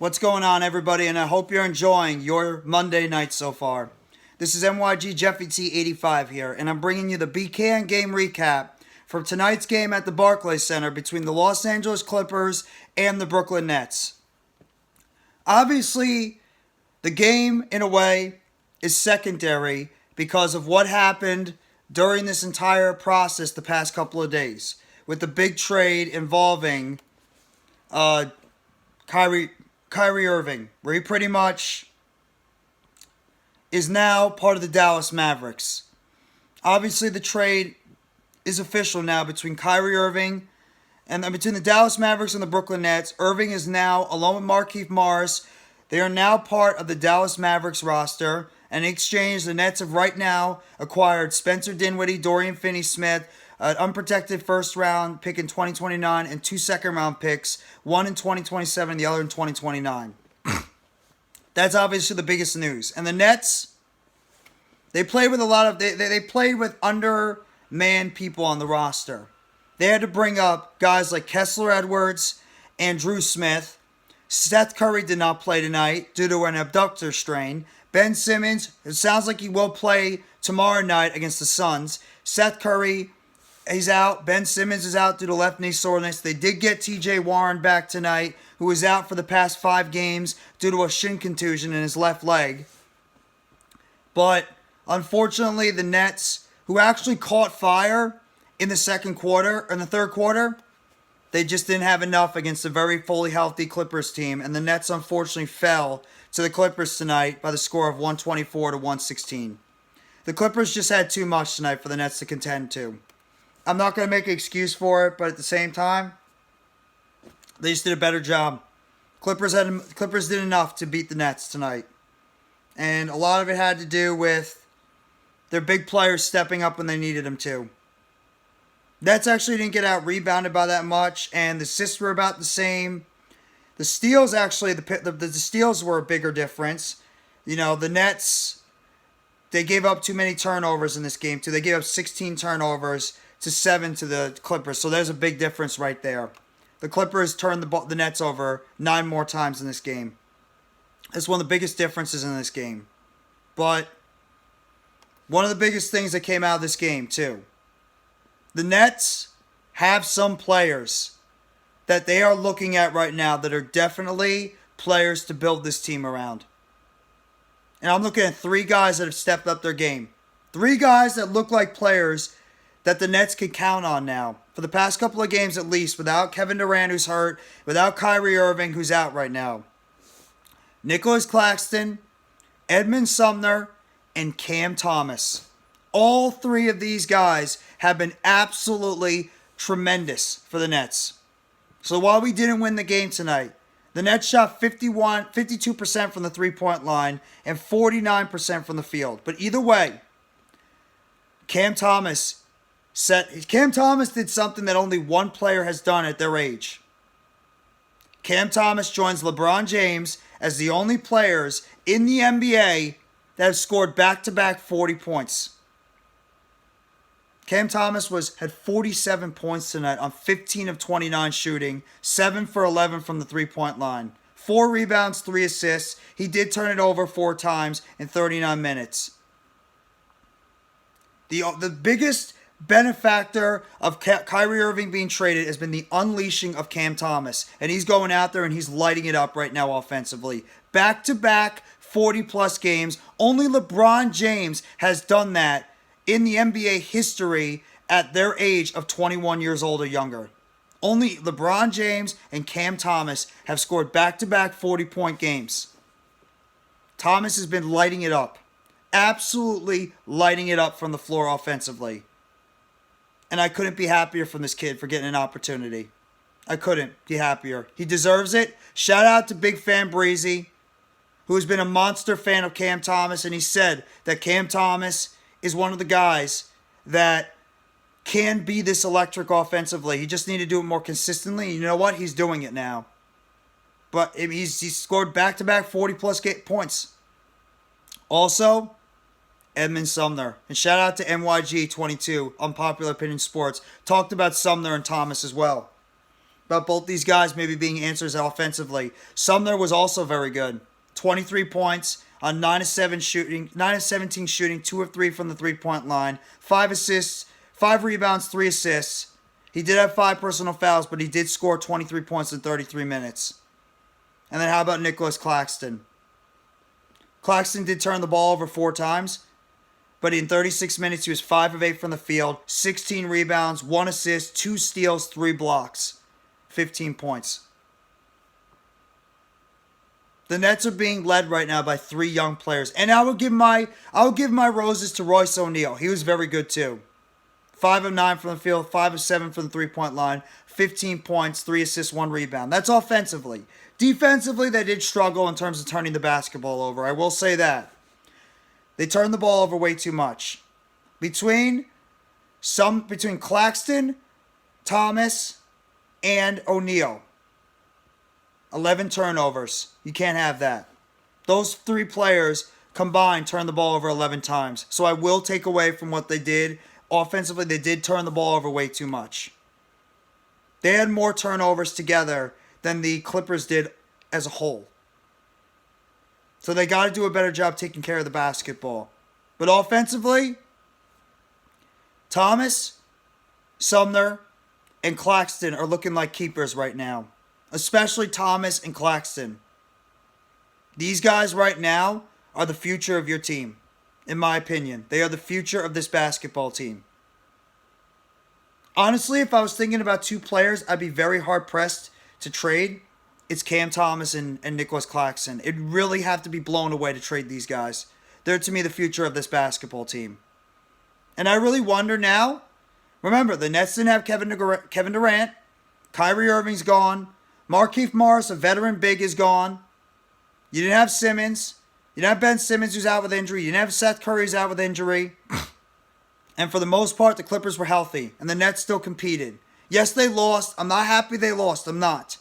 What's going on, everybody? And I hope you're enjoying your Monday night so far. This is MYG Jeffy T85 here, and I'm bringing you the BKN Game Recap from tonight's game at the Barclays Center between the Los Angeles Clippers and the Brooklyn Nets. Obviously, the game, in a way, is secondary because of what happened during this entire process the past couple of days with the big trade involving Kyrie Irving, where he pretty much is now part of the Dallas Mavericks. Obviously, the trade is official now between Kyrie Irving and between the Dallas Mavericks and the Brooklyn Nets. Irving is now, along with Markieff Morris, they are now part of the Dallas Mavericks roster. And in exchange, the Nets have right now acquired Spencer Dinwiddie, Dorian Finney-Smith, an unprotected first-round pick in 2029, and 2 second-round picks, one in 2027, the other in 2029. That's obviously the biggest news. And the Nets, they played with they played with undermanned people on the roster. They had to bring up guys like Kessler Edwards and Drew Smith. Seth Curry did not play tonight due to an abductor strain. Ben Simmons, it sounds like he will play tomorrow night against the Suns. Seth Curry, he's out. Ben Simmons is out due to left knee soreness. They did get TJ Warren back tonight, who was out for the past 5 games due to a shin contusion in his left leg. But unfortunately, the Nets, who actually caught fire in the third quarter, they just didn't have enough against a very fully healthy Clippers team. And the Nets unfortunately fell to the Clippers tonight by the score of 124-116. The Clippers just had too much tonight for the Nets to contend to. I'm not going to make an excuse for it, but at the same time, they just did a better job. Clippers did enough to beat the Nets tonight. And a lot of it had to do with their big players stepping up when they needed them to. Nets actually didn't get out rebounded by that much, and the assists were about the same. The steals actually, the steals were a bigger difference. You know, the Nets, they gave up too many turnovers in this game too. They gave up 16 turnovers to 7 to the Clippers, so there's a big difference right there. The Clippers turned the Nets over 9 more times in this game. It's one of the biggest differences in this game. But one of the biggest things that came out of this game too, the Nets have some players that they are looking at right now that are definitely players to build this team around. And I'm looking at 3 guys that have stepped up their game. 3 guys that look like players that the Nets can count on now. For the past couple of games at least, without Kevin Durant, who's hurt, without Kyrie Irving, who's out right now. Nicolas Claxton, Edmund Sumner, and Cam Thomas. All 3 of these guys have been absolutely tremendous for the Nets. So while we didn't win the game tonight, the Nets shot 52% from the three-point line and 49% from the field. But either way, Cam Thomas did something that only one player has done at their age. Cam Thomas joins LeBron James as the only players in the NBA that have scored back-to-back 40 points. Cam Thomas had 47 points tonight on 15 of 29 shooting, 7 for 11 from the three-point line. 4 rebounds, 3 assists. He did turn it over 4 times in 39 minutes. The biggest benefactor of Kyrie Irving being traded has been the unleashing of Cam Thomas. And he's going out there and he's lighting it up right now offensively. Back-to-back 40-plus games. Only LeBron James has done that in the NBA history at their age of 21 years old or younger. Only LeBron James and Cam Thomas have scored back-to-back 40-point games. Thomas has been lighting it up. Absolutely lighting it up from the floor offensively. And I couldn't be happier from this kid for getting an opportunity. I couldn't be happier. He deserves it. Shout out to Big Fan Breezy, who has been a monster fan of Cam Thomas, and he said that Cam Thomas is one of the guys that can be this electric offensively. He just needed to do it more consistently. You know what? He's doing it now. But he's scored back-to-back 40-plus points. Also, Edmund Sumner. And shout out to NYG22, Unpopular Opinion Sports. Talked about Sumner and Thomas as well. about both these guys maybe being answers offensively. Sumner was also very good. 23 points on 9 of 17 shooting, 2 of 3 from the three-point line, 5 assists, 5 rebounds, 3 assists. He did have 5 personal fouls, but he did score 23 points in 33 minutes. And then how about Nicolas Claxton? Claxton did turn the ball over 4 times, but in 36 minutes, he was 5 of 8 from the field, 16 rebounds, 1 assist, 2 steals, 3 blocks, 15 points. The Nets are being led right now by 3 young players. And I will give my roses to Royce O'Neal. He was very good too. 5 of 9 from the field, 5 of 7 from the three-point line, 15 points, 3 assists, 1 rebound. That's offensively. Defensively, they did struggle in terms of turning the basketball over. I will say that. They turned the ball over way too much. Between Claxton, Thomas, and O'Neal, 11 turnovers. You can't have that. Those 3 players combined turned the ball over 11 times. So I will take away from what they did. Offensively, they did turn the ball over way too much. They had more turnovers together than the Clippers did as a whole. So they got to do a better job taking care of the basketball. But offensively, Thomas, Sumner, and Claxton are looking like keepers right now. Especially Thomas and Claxton. These guys right now are the future of your team, in my opinion. They are the future of this basketball team. Honestly, if I was thinking about 2 players, I'd be very hard-pressed to trade. It's Cam Thomas and Nicolas Claxton. It'd really have to be blown away to trade these guys. They're, to me, the future of this basketball team. And I really wonder now. Remember, the Nets didn't have Kevin Durant. Kyrie Irving's gone. Markieff Morris, a veteran big, is gone. You didn't have Simmons. You didn't have Ben Simmons, who's out with injury. You didn't have Seth Curry, who's out with injury. And for the most part, the Clippers were healthy. And the Nets still competed. Yes, they lost. I'm not happy they lost. I'm not.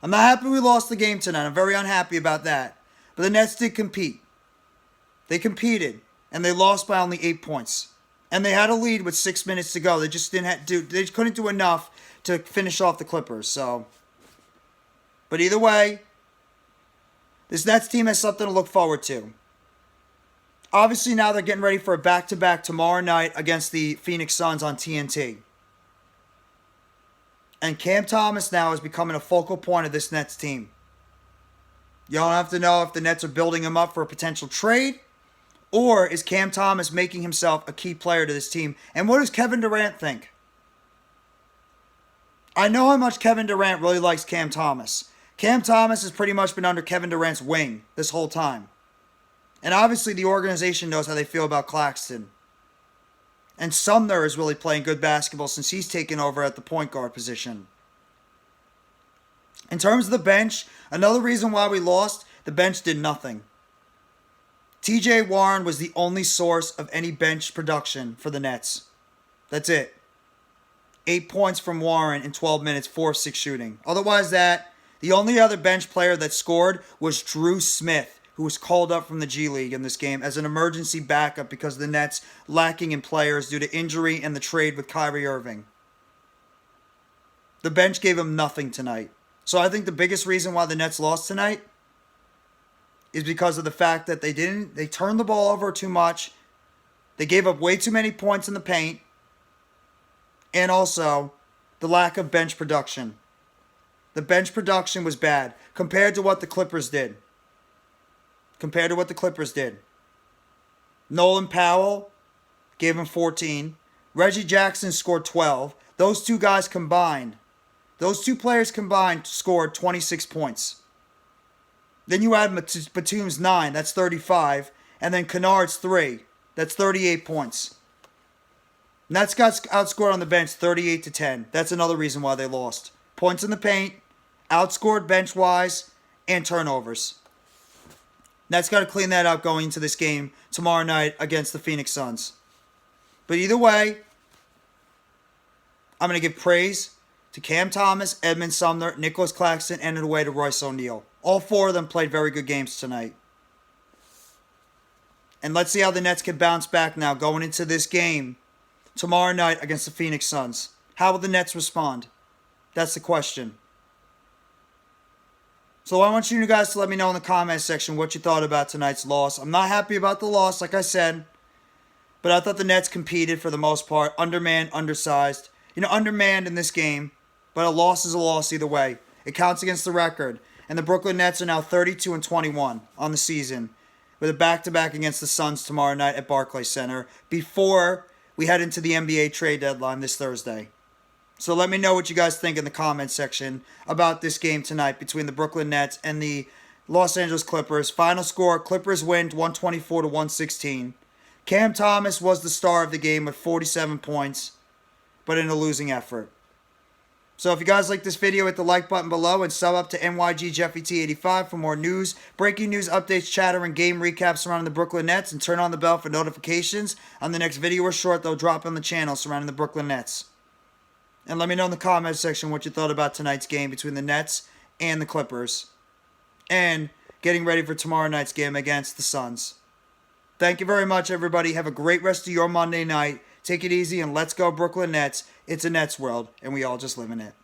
I'm not happy we lost the game tonight. I'm very unhappy about that. But the Nets did compete. They competed. And they lost by only 8 points. And they had a lead with 6 minutes to go. They just they couldn't do enough to finish off the Clippers. But either way, this Nets team has something to look forward to. Obviously, now they're getting ready for a back-to-back tomorrow night against the Phoenix Suns on TNT. And Cam Thomas now is becoming a focal point of this Nets team. You don't have to know if the Nets are building him up for a potential trade, or is Cam Thomas making himself a key player to this team? And what does Kevin Durant think? I know how much Kevin Durant really likes Cam Thomas. Cam Thomas has pretty much been under Kevin Durant's wing this whole time. And obviously the organization knows how they feel about Claxton. And Sumner is really playing good basketball since he's taken over at the point guard position. In terms of the bench, another reason why we lost, the bench did nothing. TJ Warren was the only source of any bench production for the Nets. That's it. 8 points from Warren in 12 minutes, 4 of 6 shooting. Otherwise the only other bench player that scored was Drew Smith, who was called up from the G League in this game as an emergency backup because of the Nets lacking in players due to injury and the trade with Kyrie Irving. The bench gave him nothing tonight. So I think the biggest reason why the Nets lost tonight is because of the fact that they turned the ball over too much. They gave up way too many points in the paint. And also the lack of bench production. The bench production was bad compared to what the Clippers did. Nolan Powell gave him 14. Reggie Jackson scored 12. Those 2 players combined scored 26 points. Then you add Batum's 9, that's 35. And then Kennard's 3, that's 38 points. Nets got outscored on the bench 38-10. That's another reason why they lost. Points in the paint, outscored bench-wise, and turnovers. Nets got to clean that up going into this game tomorrow night against the Phoenix Suns. But either way, I'm going to give praise to Cam Thomas, Edmund Sumner, Nicolas Claxton, and in a way to Royce O'Neal. All 4 of them played very good games tonight. And let's see how the Nets can bounce back now going into this game tomorrow night against the Phoenix Suns. How will the Nets respond? That's the question. So I want you guys to let me know in the comment section what you thought about tonight's loss. I'm not happy about the loss, like I said. But I thought the Nets competed for the most part. Undermanned, undersized. Undermanned in this game. But a loss is a loss either way. It counts against the record. And the Brooklyn Nets are now 32-21 on the season, with a back-to-back against the Suns tomorrow night at Barclays Center before we head into the NBA trade deadline this Thursday. So let me know what you guys think in the comment section about this game tonight between the Brooklyn Nets and the Los Angeles Clippers. Final score, Clippers win 124-116. Cam Thomas was the star of the game with 47 points, but in a losing effort. So if you guys like this video, hit the like button below and sub up to NYGJeffyT85 for more news, breaking news, updates, chatter, and game recaps surrounding the Brooklyn Nets, and turn on the bell for notifications on the next video or short they'll drop on the channel surrounding the Brooklyn Nets. And let me know in the comment section what you thought about tonight's game between the Nets and the Clippers. And getting ready for tomorrow night's game against the Suns. Thank you very much, everybody. Have a great rest of your Monday night. Take it easy and let's go Brooklyn Nets. It's a Nets world, and we all just live in it.